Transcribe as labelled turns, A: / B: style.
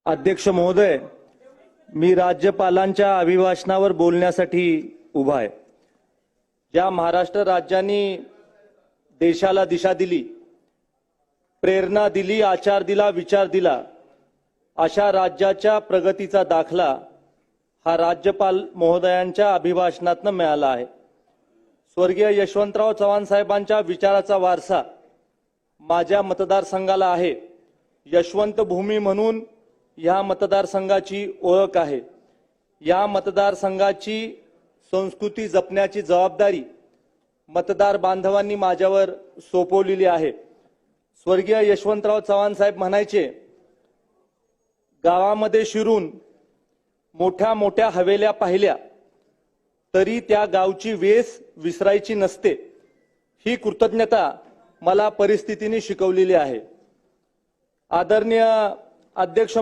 A: अध्यक्ष महोदय, मी राज्यपालांच्या अभिभाषणावर बोलण्यासाठी उभा आहे। ज्या महाराष्ट्र राज्याने देशाला दिशा दिली, प्रेरणा दिली, आचार दिला, विचार दिला, अशा राज्याच्या प्रगतीचा दाखला हा राज्यपाल महोदयांच्या अभिभाषणातून मिळाला आहे। स्वर्गीय यशवंतराव चव्हाण साहेबांच्या विचाराचा वारसा माझ्या मतदारसंघाला आहे। यशवंत भूमी म्हणून या मतदारसंघाची ओळख आहे। या मतदारसंघाची संस्कृती जपण्याची जबाबदारी मतदार बांधवांनी माझ्यावर सोपवलेली आहे। स्वर्गीय यशवंतराव चव्हाण साहेब म्हणायचे, गावामध्ये शिरून मोठ्या मोठ्या हवेल्या पाहिल्या तरी त्या गावची वेस विसरायची नसते। ही कृतज्ञता मला परिस्थितीने शिकवलेली आहे। आदरणीय अध्यक्ष